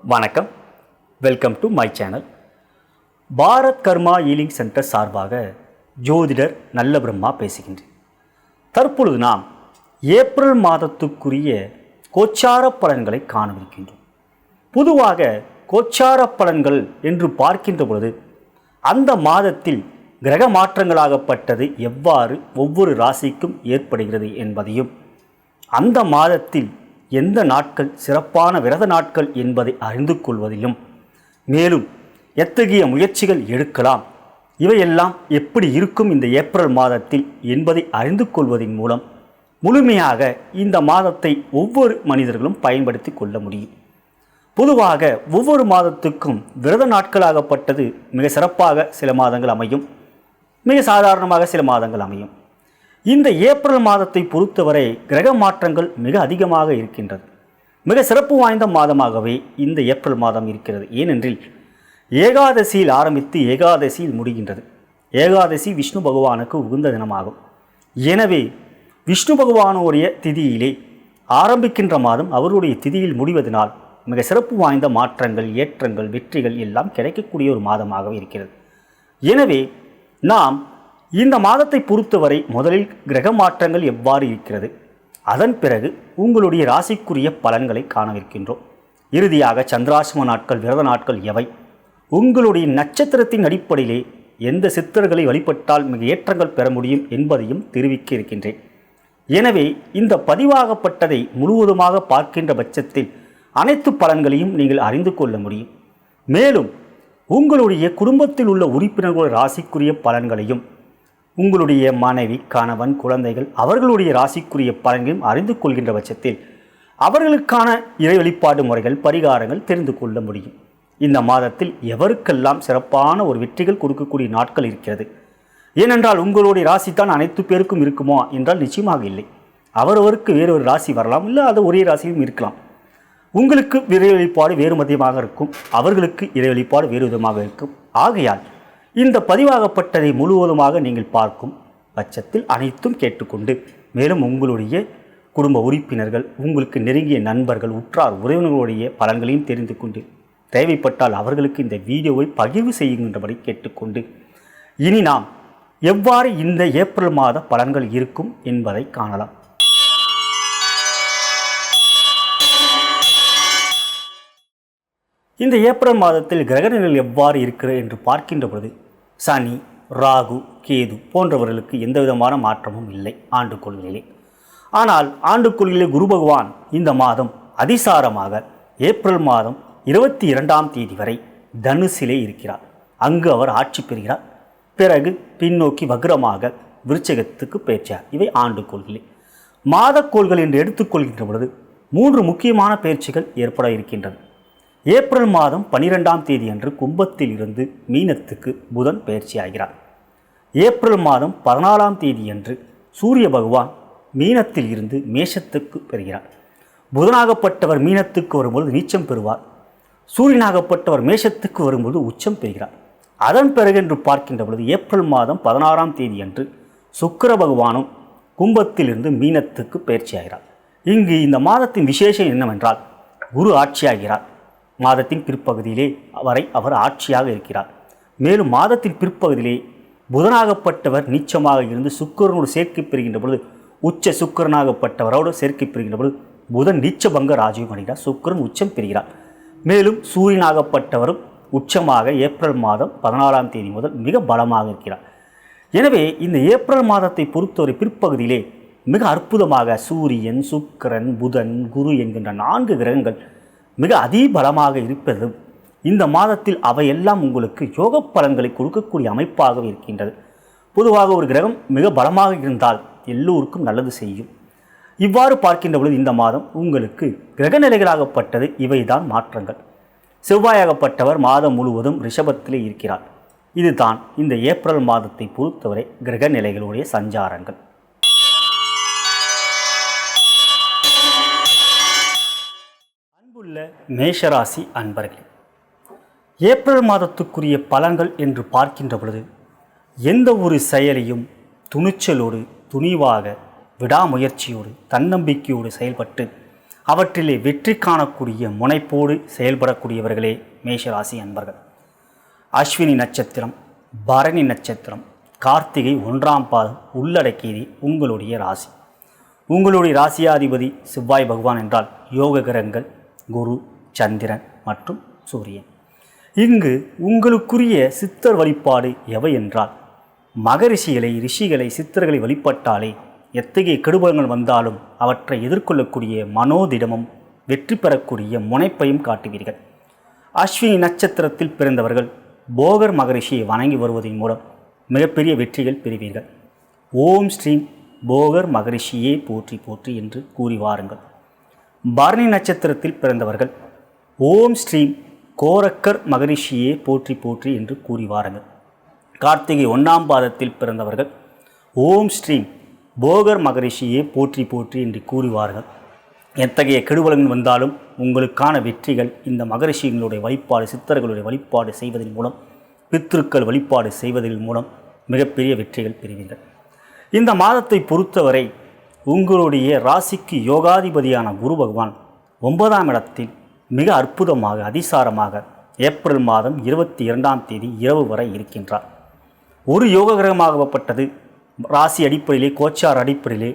வணக்கம், welcome to my channel. Bharat karma healing centre சார்பாக ஜோதிடர் நல்ல பிரம்மா பேசுகின்றேன். தற்பொழுது நாம் ஏப்ரல் மாதத்துக்குரிய கோச்சார பலன்களை காணவிருக்கின்றோம். பொதுவாக கோச்சார பலன்கள் என்று பார்க்கின்ற பொழுது அந்த மாதத்தில் கிரக மாற்றங்களாகப்பட்டது எவ்வாறு ஒவ்வொரு ராசிக்கும் ஏற்படுகிறது என்பதையும், அந்த மாதத்தில் எந்த நாட்கள் சிறப்பான விரத நாட்கள் என்பதை அறிந்து கொள்வதிலும், மேலும் எத்தகைய முயற்சிகள் எடுக்கலாம், இவையெல்லாம் எப்படி இருக்கும் இந்த ஏப்ரல் மாதத்தில் என்பதை அறிந்து கொள்வதன் மூலம் முழுமையாக இந்த மாதத்தை ஒவ்வொரு மனிதர்களும் பயன்படுத்தி கொள்ள முடியும். பொதுவாக ஒவ்வொரு மாதத்துக்கும் விரத நாட்களாகப்பட்டது மிக சிறப்பாக சில மாதங்கள் அமையும், மிக சாதாரணமாக சில மாதங்கள் அமையும். இந்த ஏப்ரல் மாதத்தை பொறுத்தவரை கிரக மாற்றங்கள் மிக அதிகமாக இருக்கின்றது. மிக சிறப்பு வாய்ந்த மாதமாகவே இந்த ஏப்ரல் மாதம் இருக்கிறது. ஏனென்றில் ஏகாதசியில் ஆரம்பித்து ஏகாதசியில் முடிகின்றது. ஏகாதசி விஷ்ணு பகவானுக்கு உகந்த தினமாகும். எனவே விஷ்ணு பகவானுடைய திதியிலே ஆரம்பிக்கின்ற மாதம் அவருடைய திதியில் முடிவதனால் மிக சிறப்பு வாய்ந்த மாற்றங்கள், ஏற்றங்கள், வெற்றிகள் எல்லாம் கிடைக்கக்கூடிய ஒரு மாதமாக இருக்கிறது. எனவே நாம் இந்த மாதத்தை பொறுத்தவரை முதலில் கிரக மாற்றங்கள் எவ்வாறு இருக்கிறது, அதன் பிறகு உங்களுடைய ராசிக்குரிய பலன்களை காணவிருக்கின்றோம். இறுதியாக சந்திராசிரம நாட்கள், விரத நாட்கள் எவை, உங்களுடைய நட்சத்திரத்தின் அடிப்படையிலே எந்த சித்தர்களை வழிபட்டால் மிக ஏற்றங்கள் பெற முடியும் என்பதையும் தெரிவிக்க இருக்கின்றேன். எனவே இந்த பதிவாகப்பட்டதை முழுவதுமாக பார்க்கின்ற பட்சத்தில் அனைத்து பலன்களையும் நீங்கள் அறிந்து கொள்ள முடியும். மேலும் உங்களுடைய குடும்பத்தில் உள்ள உறுப்பினர்களுடைய ராசிக்குரிய பலன்களையும், உங்களுடைய மனைவி, கணவன், குழந்தைகள் அவர்களுடைய ராசிக்குரிய பலன்களையும் அறிந்து கொள்கின்ற பட்சத்தில் அவர்களுக்கான இறை வழிபாடு முறைகள், பரிகாரங்கள் தெரிந்து கொள்ள முடியும். இந்த மாதத்தில் எவருக்கெல்லாம் சிறப்பான ஒரு வெற்றிகள் கொடுக்கக்கூடிய நாட்கள் இருக்கிறது. ஏனென்றால் உங்களுடைய ராசி தான் அனைத்து பேருக்கும் இருக்குமோ என்றால் நிச்சயமாக இல்லை. அவரவருக்கு வேறு ஒரு ராசி வரலாம், இல்லை அது ஒரே ராசியும் இருக்கலாம். உங்களுக்கு இறை வழிபாடு வேறு மதியமாக இருக்கும், அவர்களுக்கு இறை வழிபாடு வேறு விதமாக இருக்கும். ஆகையால் இந்த பதிவாகப்பட்டதை முழுவதுமாக நீங்கள் பார்க்கும் பட்சத்தில் அனைத்தும் கேட்டுக்கொண்டு, மேலும் உங்களுடைய குடும்ப உறுப்பினர்கள், உங்களுக்கு நெருங்கிய நண்பர்கள், உற்றார் உறவினர்களுடைய பலன்களையும் தெரிந்து கொண்டு, தேவைப்பட்டால் அவர்களுக்கு இந்த வீடியோவை பகிர்வு செய்கின்றபடி கேட்டுக்கொண்டு, இனி நாம் எவ்வாறு இந்த ஏப்ரல் மாத பலன்கள் இருக்கும் என்பதை காணலாம். இந்த ஏப்ரல் மாதத்தில் கிரகநிலைகள் எவ்வாறு இருக்கிறது என்று பார்க்கின்ற பொழுது சனி, ராகு, கேது போன்றவர்களுக்கு எந்த விதமான மாற்றமும் இல்லை ஆண்டுக்கொள்கையிலே. ஆனால் ஆண்டுக்கொள்கையிலே குரு பகவான் இந்த மாதம் அதிசாரமாக ஏப்ரல் மாதம் 22ஆம் தேதி வரை தனுசிலே இருக்கிறார். அங்கு அவர் ஆட்சி பெறுகிறார். பிறகு பின்னோக்கி வக்ரமாக விருச்சிகத்துக்கு பெயர்ச்சார். இவை ஆண்டுக்கொள்கையிலே. மாதக்கோள்கள் என்று எடுத்துக்கொள்கின்ற பொழுது 3 முக்கியமான பயிற்சிகள் ஏற்பட இருக்கின்றது. ஏப்ரல் மாதம் 12ஆம் தேதி அன்று கும்பத்தில் இருந்து மீனத்துக்கு புதன் பயிற்சி ஆகிறார். ஏப்ரல் மாதம் 14ஆம் தேதி அன்று சூரிய பகவான் மீனத்தில் இருந்து மேஷத்துக்கு பெறுகிறார். புதனாகப்பட்டவர் மீனத்துக்கு வரும்போது நீச்சம் பெறுவார். சூரியனாகப்பட்டவர் மேஷத்துக்கு வரும்போது உச்சம் பெறுகிறார். அதன் பிறகு என்று பார்க்கின்ற பொழுது ஏப்ரல் மாதம் 16ஆம் தேதி அன்று சுக்கிர பகவானும் கும்பத்தில் இருந்து மீனத்துக்கு பயிற்சி ஆகிறார். இங்கு இந்த மாதத்தின் விசேஷம் என்னவென்றால் குரு ஆட்சியாகிறார். மாதத்தின் பிற்பகுதியிலே வரை அவர் ஆட்சியாக இருக்கிறார். மேலும் மாதத்தின் பிற்பகுதியிலே புதனாகப்பட்டவர் நீச்சமாக இருந்து சுக்கிரனோடு சேர்க்கை பெறுகின்ற பொழுது, உச்ச சுக்கிரனாகப்பட்டவரோடு சேர்க்கை பெறுகின்ற பொழுது புதன் நீச்சபங்க ராஜ்யம் அடைகிறார். சுக்கிரன் உச்சம் பெறுகிறார். மேலும் சூரியனாகப்பட்டவரும் உச்சமாக ஏப்ரல் மாதம் 14ஆம் தேதி முதல் மிக பலமாக இருக்கிறார். எனவே இந்த ஏப்ரல் மாதத்தை பொறுத்தவரை பிற்பகுதியிலே மிக அற்புதமாக சூரியன், சுக்கிரன், புதன், குரு என்கின்ற 4 கிரகங்கள் மிக அதிபலமாக இருப்பதும் இந்த மாதத்தில் அவையெல்லாம் உங்களுக்கு யோக பலன்களை கொடுக்கக்கூடிய அமைப்பாக இருக்கின்றது. பொதுவாக ஒரு கிரகம் மிக பலமாக இருந்தால் எல்லோருக்கும் நல்லது செய்யும். இவ்வாறு பார்க்கின்ற பொழுது இந்த மாதம் உங்களுக்கு கிரக நிலைகளாகப்பட்டது இவைதான் மாற்றங்கள். செவ்வாயாகப்பட்டவர் மாதம் முழுவதும் ரிஷபத்திலே இருக்கிறார். இதுதான் இந்த ஏப்ரல் மாதத்தை பொறுத்தவரை கிரக நிலைகளுடைய சஞ்சாரங்கள். மேஷராசி அன்பர்களே, ஏப்ரல் மாதத்துக்குரிய பலன்கள் என்று பார்க்கின்ற பொழுது எந்த ஒரு செயலையும் துணிச்சலோடு, துணிவாக, விடாமுயற்சியோடு, தன்னம்பிக்கையோடு செயல்பட்டு அவற்றிலே வெற்றி காணக்கூடிய முனைப்போடு செயல்படக்கூடியவர்களே மேஷராசி அன்பர்கள். அஸ்வினி நட்சத்திரம், பரணி நட்சத்திரம், கார்த்திகை 1ஆம் பாதம் உள்ளடக்கியது உங்களுடைய ராசி. உங்களுடைய ராசியாதிபதி செவ்வாய் பகவான் என்றால் யோக கிரகங்கள் குரு, சந்திரன் மற்றும் சூரியன். இங்கு உங்களுக்குரிய சித்தர் வழிபாடு எவை என்றால், ரிஷிகளை சித்தர்களை வழிபட்டாலே எத்தகைய கெடுபலங்கள் வந்தாலும் அவற்றை எதிர்கொள்ளக்கூடிய மனோதிடமும் வெற்றி பெறக்கூடிய முனைப்பையும் காட்டுவீர்கள். அஸ்வினி நட்சத்திரத்தில் பிறந்தவர்கள் போகர் மகரிஷியை வணங்கி வருவதன் மூலம் மிகப்பெரிய வெற்றிகள் பெறுவீர்கள். ஓம் ஸ்ரீம் போகர் மகரிஷியே போற்றி போற்றி என்று கூறி வாருங்கள். பரணி நட்சத்திரத்தில் பிறந்தவர்கள் ஓம் ஸ்ரீம் கோரக்கர் மகரிஷியே போற்றி போற்றி என்று கூறி வாருங்கள். கார்த்திகை 1ஆம் பாதத்தில் பிறந்தவர்கள் ஓம் ஸ்ரீம் போகர் மகரிஷியே போற்றி போற்றி என்று கூறுவார்கள். எத்தகைய கெடுபலங்கள் வந்தாலும் உங்களுக்கான வெற்றிகள் இந்த மகரிஷிகளுடைய வழிபாடு, சித்தர்களுடைய வழிபாடு செய்வதன் மூலம், பித்ருக்கள் வழிபாடு செய்வதன் மூலம் மிகப்பெரிய வெற்றிகள் பெறுவீர்கள். இந்த மாதத்தை பொறுத்தவரை உங்களுடைய ராசிக்கு யோகாதிபதியான குரு பகவான் 9ஆம் இடத்தில் மிக அற்புதமாக அதிசாரமாக ஏப்ரல் மாதம் 22ஆம் தேதி இரவு வரை இருக்கின்றார். ஒரு யோக கிரகமாகப்பட்டது ராசி அடிப்படையிலே, கோச்சார் அடிப்படையிலே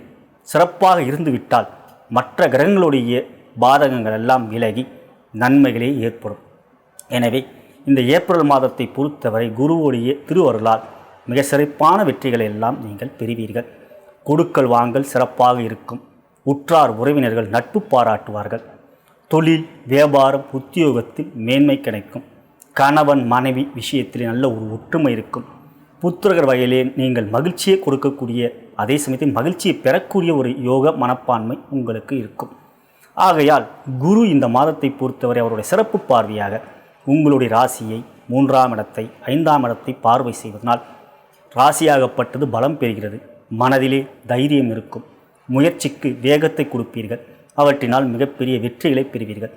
சிறப்பாக இருந்துவிட்டால் மற்ற கிரகங்களுடைய பாதகங்கள் எல்லாம் விலகி நன்மைகளே ஏற்படும். எனவே இந்த ஏப்ரல் மாதத்தை பொறுத்தவரை குருவுடைய திருவருளால் மிக சிறப்பான வெற்றிகளை எல்லாம் நீங்கள் பெறுவீர்கள். கொடுக்கல் வாங்கல் சிறப்பாக இருக்கும். உற்றார் உறவினர்கள் நட்பு பாராட்டுவார்கள். தொழில், வியாபாரம், உத்தியோகத்தில் மேன்மை கிடைக்கும். கணவன் மனைவி விஷயத்தில் நல்ல ஒரு ஒற்றுமை இருக்கும். புத்திரகர் வகையிலே நீங்கள் மகிழ்ச்சியை கொடுக்கக்கூடிய, அதே சமயத்தில் மகிழ்ச்சியை பெறக்கூடிய ஒரு யோக மனப்பான்மை உங்களுக்கு இருக்கும். ஆகையால் குரு இந்த மாதத்தை பொறுத்தவரை அவருடைய சிறப்பு பார்வையாக உங்களுடைய ராசியை 3ஆம் இடத்தை 5ஆம் இடத்தை பார்வை செய்வதனால் ராசியாகப்பட்டது பலம் பெறுகிறது. மனதிலே தைரியம் இருக்கும். முயற்சிக்கு வேகத்தை கொடுப்பீர்கள். அவற்றினால் மிகப்பெரிய வெற்றிகளை பெறுவீர்கள்.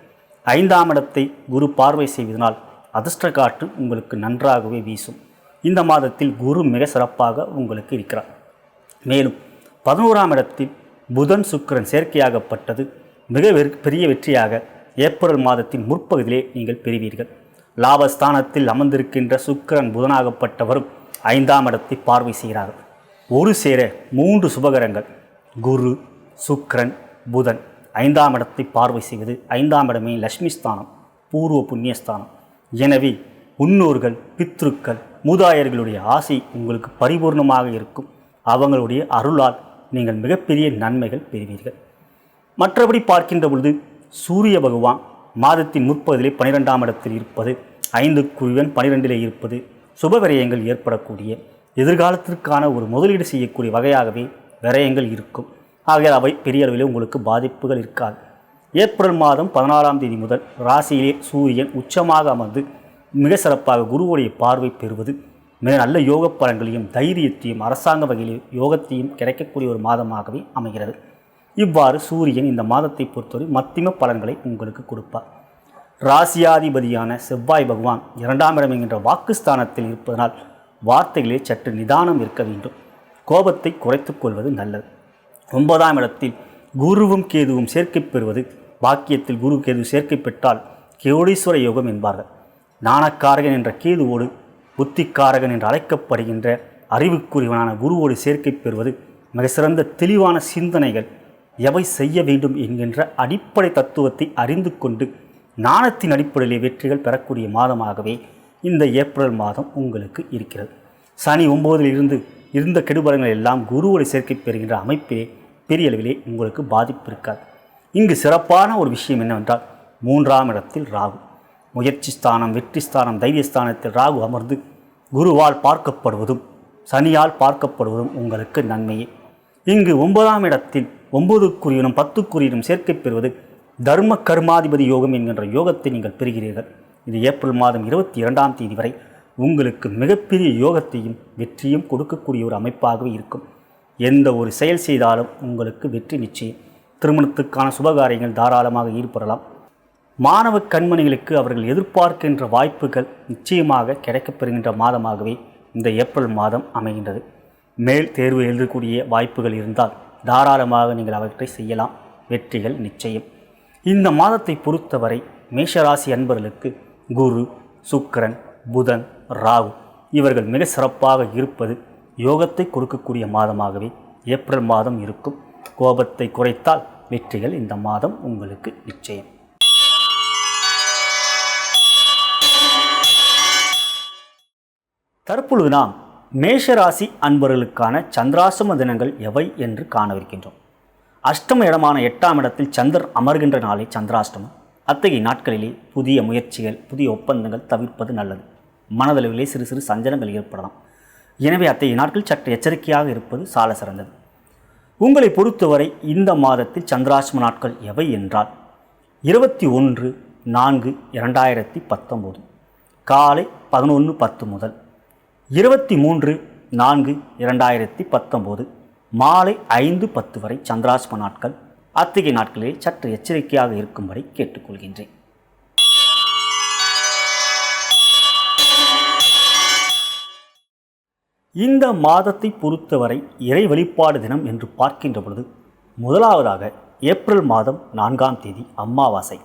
5ஆம் இடத்தை குரு பார்வை செய்வதனால் அதிர்ஷ்ட காற்று உங்களுக்கு நன்றாகவே வீசும். இந்த மாதத்தில் குரு மிக சிறப்பாக உங்களுக்கு இருக்கிறார். மேலும் 11ஆம் இடத்தில் புதன் சுக்கிரன் சேர்க்கையாகப்பட்டது மிக பெரிய வெற்றியாக ஏப்ரல் மாதத்தின் முற்பகுதியிலே நீங்கள் பெறுவீர்கள். லாபஸ்தானத்தில் அமர்ந்திருக்கின்ற சுக்கிரன் புதனாகப்பட்டவரும் 5ஆம் இடத்தை பார்வை செய்கிறார்கள். ஒரு சேர 3 சுபகரங்கள் குரு, சுக்கிரன், புதன் 5ஆம் இடத்தை பார்வை செய்வது. 5ஆம் இடமே லட்சுமி ஸ்தானம், பூர்வ புண்ணியஸ்தானம். எனவே முன்னோர்கள், பித்ருக்கள், மூதாயர்களுடைய ஆசை உங்களுக்கு பரிபூர்ணமாக இருக்கும். அவங்களுடைய அருளால் நீங்கள் மிகப்பெரிய நன்மைகள் பெறுவீர்கள். மற்றபடி பார்க்கின்ற பொழுது சூரிய பகவான் மாதத்தின் முற்பகுதியிலே 12ஆம் இடத்தில் இருப்பது, 5 குருவன் 12இலே இருப்பது சுப விரயங்கள் ஏற்படக்கூடிய, எதிர்காலத்திற்கான ஒரு முதலீடு செய்யக்கூடிய வகையாகவே விரயங்கள் இருக்கும். ஆகையால் அவை பெரிய அளவில் உங்களுக்கு பாதிப்புகள் இருக்காது. ஏப்ரல் மாதம் 16ஆம் தேதி முதல் ராசியிலே சூரியன் உச்சமாக அமர்ந்து மிக சிறப்பாக குருவுடைய பார்வை பெறுவது மிக நல்ல யோக பலன்களையும் தைரியத்தையும் அரசாங்க வகையில் யோகத்தையும் கிடைக்கக்கூடிய ஒரு மாதமாகவே அமைகிறது. இவ்வாறு சூரியன் இந்த மாதத்தை பொறுத்தவரை மத்திம பலன்களை உங்களுக்கு கொடுப்பார். ராசியாதிபதியான செவ்வாய் பகவான் 2ஆம் இடம் என்கின்ற வாக்குஸ்தானத்தில் இருப்பதனால் வார்த்தைகளில் சற்று நிதானம் இருக்க வேண்டும். கோபத்தை குறைத்துக் கொள்வது நல்லது. 9ஆம் இடத்தில் குருவும் கேதுவும் சேர்க்கை பெறுவது, பாக்கியத்தில் குரு கேது சேர்க்கை பெற்றால் கோடீஸ்வர யோகம் என்பார்கள். ஞானக்காரகன் என்ற கேதுவோடு புத்திக்காரகன் என்று அழைக்கப்படுகின்ற அறிவுக்குரியவனான குருவோடு சேர்க்கை பெறுவது மிக சிறந்த தெளிவான சிந்தனைகள், எவை செய்ய வேண்டும் என்கின்ற அடிப்படை தத்துவத்தை அறிந்து கொண்டு ஞானத்தின் அடிப்படையிலே வெற்றிகள் பெறக்கூடிய மாதமாகவே இந்த ஏப்ரல் மாதம் உங்களுக்கு இருக்கிறது. சனி 9இல் இருந்து இருந்த கெடுபலங்கள் எல்லாம் குருவோடு சேர்க்கை பெறுகின்ற அமைப்பிலே பெரிய அளவிலே உங்களுக்கு பாதிப்பு இருக்காது. இங்கு சிறப்பான ஒரு விஷயம் என்னவென்றால் 3ஆம் இடத்தில் ராகு, முயற்சி ஸ்தானம், வெற்றி ஸ்தானம், தைரியஸ்தானத்தில் ராகு அமர்ந்து குருவால் பார்க்கப்படுவதும் சனியால் பார்க்கப்படுவதும் உங்களுக்கு நன்மையே. இங்கு 9ஆம் இடத்தில் 9க்குரியனும் 10க்குரியனும் சேர்க்கை பெறுவது தர்ம கர்மாதிபதி யோகம் என்கின்ற யோகத்தை நீங்கள் பெறுகிறீர்கள். இது ஏப்ரல் மாதம் 22ஆம் தேதி வரை உங்களுக்கு மிகப்பெரிய யோகத்தையும் வெற்றியும் கொடுக்கக்கூடிய ஒரு அமைப்பாகவே இருக்கும். எந்த ஒரு செயல் செய்தாலும் உங்களுக்கு வெற்றி நிச்சயம். திருமணத்துக்கான சுபகாரியங்கள் தாராளமாக ஈடுபடலாம். மாணவ கண்மணிகளுக்கு அவர்கள் எதிர்பார்க்கின்ற வாய்ப்புகள் நிச்சயமாக கிடைக்கப்பெறுகின்ற மாதமாகவே இந்த ஏப்ரல் மாதம் அமைகின்றது. மேல் தேர்வு எழுதக்கூடிய வாய்ப்புகள் இருந்தால் தாராளமாக நீங்கள் அவற்றை செய்யலாம். வெற்றிகள் நிச்சயம். இந்த மாதத்தை பொறுத்தவரை மேஷராசி அன்பர்களுக்கு குரு, சுக்கிரன், புதன், ராகு இவர்கள் மிக சிறப்பாக இருப்பது யோகத்தை கொடுக்கக்கூடிய மாதமாகவே ஏப்ரல் மாதம் இருக்கும். கோபத்தை குறைத்தால் வெற்றிகள் இந்த மாதம் உங்களுக்கு நிச்சயம். தற்பொழுது நாம் மேஷராசி அன்பர்களுக்கான சந்திராசிரம தினங்கள் எவை என்று காணவிருக்கின்றோம். அஷ்டம இடமான 8ஆம் இடத்தில் சந்திரன் அமர்கின்ற நாளை சந்திராஷ்டமம். அத்தகைய நாட்களிலே புதிய முயற்சிகள், புதிய ஒப்பந்தங்கள் தவிர்ப்பது நல்லது. மனதளவிலே சிறு சிறு சஞ்சலங்கள் ஏற்படலாம். எனவே அத்தகைய நாட்கள் சற்று எச்சரிக்கையாக இருப்பது சால சிறந்தது. உங்களை பொறுத்தவரை இந்த மாதத்தில் சந்திராஷ்டம நாட்கள் எவை என்றால் 21/4/2019 காலை 11:10 முதல் 23/4/2019 மாலை 5:10 வரை சந்திராஷ்டம நாட்கள். அத்தகைய நாட்களிலே சற்று எச்சரிக்கையாக இருக்கும்படி கேட்டுக்கொள்கின்றேன். இந்த மாதத்தை பொறுத்தவரை இறை வழிபாடு தினம் என்று பார்க்கின்ற பொழுது முதலாவதாக ஏப்ரல் மாதம் 4ஆம் தேதி அமாவாசை.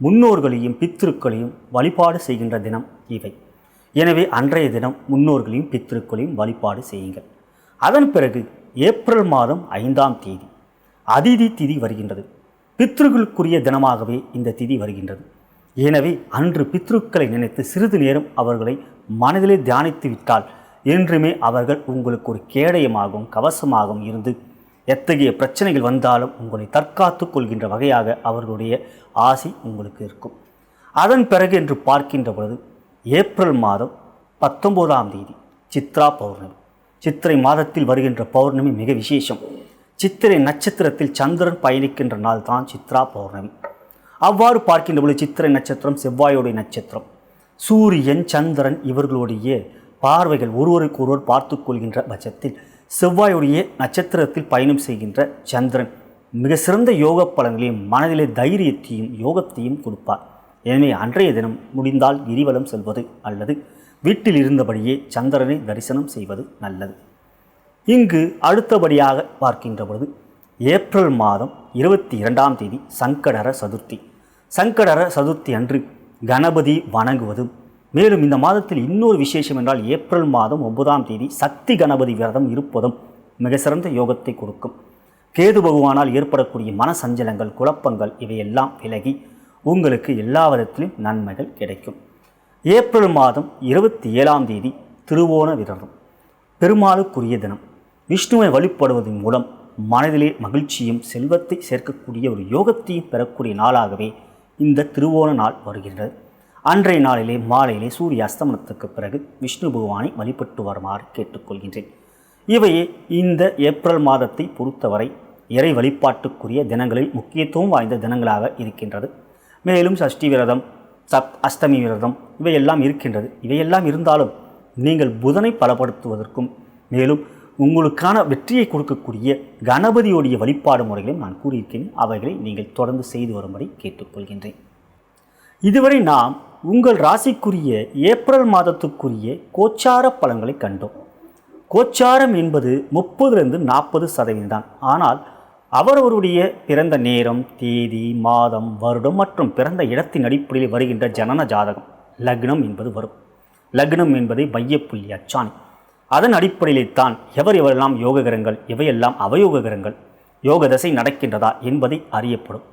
முன்னோர்களையும் பித்திருக்களையும் வழிபாடு செய்கின்ற தினம் இவை. எனவே அன்றைய தினம் முன்னோர்களையும் பித்திருக்களையும் வழிபாடு செய்யுங்கள். அதன் பிறகு ஏப்ரல் மாதம் 5ஆம் தேதி அதிதி திதி வருகின்றது. பித்ருக்களுக்குரிய தினமாகவே இந்த திதி வருகின்றது. எனவே அன்று பித்ருக்களை நினைத்து சிறிது நேரம் அவர்களை மனதிலே தியானித்து விட்டால் என்றுமே அவர்கள் உங்களுக்கு ஒரு கேடயமாகவும் கவசமாகவும் இருந்து எத்தகைய பிரச்சனைகள் வந்தாலும் உங்களை தற்காத்து கொள்கின்ற வகையாக அவர்களுடைய ஆசி உங்களுக்கு இருக்கும். அதன் பிறகு என்று பார்க்கின்ற பொழுது ஏப்ரல் மாதம் 19ஆம் தேதி சித்ரா பௌர்ணமி. சித்திரை மாதத்தில் வருகின்ற பௌர்ணமி மிக விசேஷம். சித்திரை நட்சத்திரத்தில் சந்திரன் பயணிக்கின்ற நாள் தான் சித்ரா பௌர்ணமி. அவ்வாறு பார்க்கின்ற பொழுது சித்திரை நட்சத்திரம் செவ்வாயுடைய நட்சத்திரம். சூரியன், சந்திரன் இவர்களுடைய பார்வைகள் ஒருவருக்கு ஒருவர் பார்த்து கொள்கின்ற பட்சத்தில் செவ்வாயுடைய நட்சத்திரத்தில் பயணம் செய்கின்ற சந்திரன் மிக சிறந்த யோக பலன்களையும் மனதிலே தைரியத்தையும் யோகத்தையும் கொடுப்பார். எனவே அன்றைய தினம் முடிந்தால் கிரிவலம் செல்வது அல்லது வீட்டில் இருந்தபடியே சந்திரனை தரிசனம் செய்வது நல்லது. இங்கு அடுத்தபடியாக பார்க்கின்ற பொழுது ஏப்ரல் மாதம் 22ஆம் தேதி சங்கடஹர சதுர்த்தி. சங்கடஹர சதுர்த்தி அன்று கணபதி வணங்குவதும், மேலும் இந்த மாதத்தில் இன்னொரு விசேஷம் என்றால் ஏப்ரல் மாதம் 9ஆம் தேதி சக்தி கணபதி விரதம் இருப்பதும் மிக சிறந்த யோகத்தை கொடுக்கும். கேது பகவானால் ஏற்படக்கூடிய மன சஞ்சலங்கள், குழப்பங்கள் இவையெல்லாம் விலகி உங்களுக்கு எல்லா விதத்திலும் நன்மைகள் கிடைக்கும். ஏப்ரல் மாதம் 27ஆம் தேதி திருவோண விரதம், பெருமாளுக்குரிய தினம். விஷ்ணுவை வழிபடுவதன் மூலம் மனதிலே மகிழ்ச்சியும் செல்வத்தை சேர்க்கக்கூடிய ஒரு யோகத்தையும் பெறக்கூடிய நாளாகவே இந்த திருவோண நாள் வருகின்றது. அன்றைய நாளிலே மாலையிலே சூரிய அஸ்தமனத்துக்கு பிறகு விஷ்ணு பகவானை வழிபட்டு வருமாறு கேட்டுக்கொள்கின்றேன். இவையே இந்த ஏப்ரல் மாதத்தை பொறுத்தவரை இறை வழிபாட்டுக்குரிய தினங்களில் முக்கியத்துவம் வாய்ந்த தினங்களாக இருக்கின்றது. மேலும் சஷ்டி விரதம், அஷ்டமி விரதம் இவையெல்லாம் இருக்கின்றது. இவையெல்லாம் இருந்தாலும் நீங்கள் புதனை பலப்படுத்துவதற்கும் மேலும் உங்களுக்கான வெற்றியை கொடுக்கக்கூடிய கணபதியோடைய வழிபாடு முறைகளையும் நான் கூறியிருக்கிறேன். அவைகளை நீங்கள் தொடர்ந்து செய்து வரும்படி கேட்டுக்கொள்கின்றேன். இதுவரை நாம் உங்கள் ராசிக்குரிய ஏப்ரல் மாதத்துக்குரிய கோச்சார பலன்களை கண்டோம். கோச்சாரம் என்பது 30-40% தான். ஆனால் அவரவருடைய பிறந்த நேரம், தேதி, மாதம், வருடம் மற்றும் பிறந்த இடத்தின் அடிப்படையில் வருகின்ற ஜனன ஜாதகம் லக்னம் என்பது வரும். லக்னம் என்பதை மையப்புள்ளி அச்சாணி. அதன் அடிப்படையிலே தான் எவரெல்லாம் யோக கிரகங்கள், எவையெல்லாம் அவயோக கிரகங்கள், யோக திசை நடக்கின்றதா என்பதை அறியப்படும்.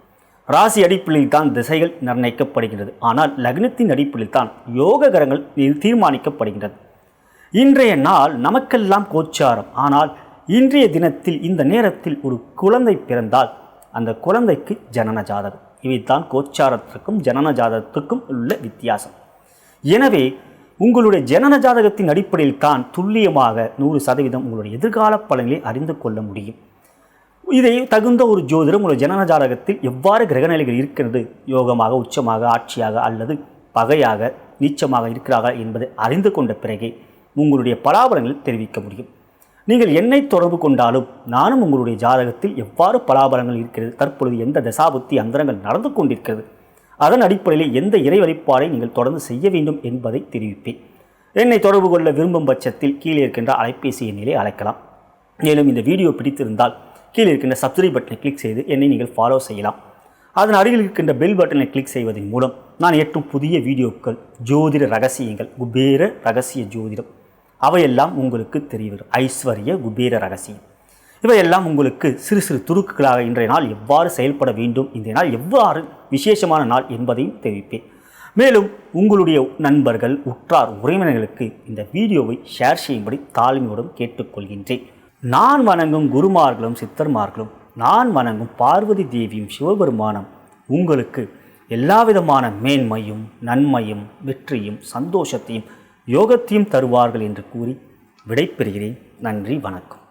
ராசி அடிப்படையில் தான் திசைகள் நிர்ணயிக்கப்படுகின்றது. ஆனால் லக்னத்தின் அடிப்படையில் தான் யோக கிரகங்கள் தீர்மானிக்கப்படுகின்றது. இன்றைய நாள் நமக்கெல்லாம் கோச்சாரம். ஆனால் இன்றைய தினத்தில் இந்த நேரத்தில் ஒரு குழந்தை பிறந்தால் அந்த குழந்தைக்கு ஜனன ஜாதகம். இவைதான் கோச்சாரத்திற்கும் ஜனன ஜாதகத்திற்கும் உள்ள வித்தியாசம். எனவே உங்களுடைய ஜனன ஜாதகத்தின் அடிப்படையில் தான் துல்லியமாக 100% உங்களுடைய எதிர்கால பலன்களை அறிந்து கொள்ள முடியும். இதை தகுந்த ஒரு ஜோதிடம் உங்களுடைய ஜனன ஜாதகத்தில் எவ்வாறு கிரகநிலைகள் இருக்கிறது, யோகமாக, உச்சமாக, ஆட்சியாக அல்லது பகையாக, நீச்சமாக இருக்கிறார்கள் என்பதை அறிந்து கொண்ட பிறகே உங்களுடைய பலாபலங்களை தெரிவிக்க முடியும். நீங்கள் என்னை தொடர்பு கொண்டாலும் நானும் உங்களுடைய ஜாதகத்தில் எவ்வாறு பலாபலங்கள் இருக்கிறது, தற்பொழுது எந்த தசாபுத்தி அந்தரங்கள் நடந்து கொண்டிருக்கிறது, அதன் அடிப்படையில் எந்த இறை வழிபாடை நீங்கள் தொடர்ந்து செய்ய வேண்டும் என்பதை தெரிவிப்பேன். என்னை தொடர்பு கொள்ள விரும்பும் பட்சத்தில் கீழே இருக்கின்ற அலைபேசி எண்ணிலே அழைக்கலாம். மேலும் இந்த வீடியோ பிடித்திருந்தால் கீழே இருக்கின்ற சப்ஸ்கிரைப் பட்டனை கிளிக் செய்து என்னை நீங்கள் ஃபாலோ செய்யலாம். அதன் அருகில் இருக்கின்ற பெல் பட்டனை கிளிக் செய்வதன் மூலம் நான் ஏற்றும் புதிய வீடியோக்கள், ஜோதிட ரகசியங்கள், குபேர ரகசிய ஜோதிடம் அவையெல்லாம் உங்களுக்கு தெரியவரும். ஐஸ்வர்ய குபேர ரகசியம் இவையெல்லாம் உங்களுக்கு சிறு சிறு துருக்குகளாக இன்றைய நாள் எவ்வாறு செயல்பட வேண்டும், இன்றைய நாள் எவ்வாறு விசேஷமான நாள் என்பதையும் தெரிவிப்பேன். மேலும் உங்களுடைய நண்பர்கள், உற்றார், உறவினர்களுக்கு இந்த வீடியோவை ஷேர் செய்யும்படி தாழ்மையுடன் கேட்டுக்கொள்கின்றேன். நான் வணங்கும் குருமார்களும் சித்தர்மார்களும், நான் வணங்கும் பார்வதி தேவியும் சிவபெருமானும் உங்களுக்கு எல்லாவிதமான மேன்மையும் நன்மையும் வெற்றியும் சந்தோஷத்தையும் யோகத்தையும் தருவார்கள் என்று கூறி விடைபெறுகிறேன். நன்றி, வணக்கம்.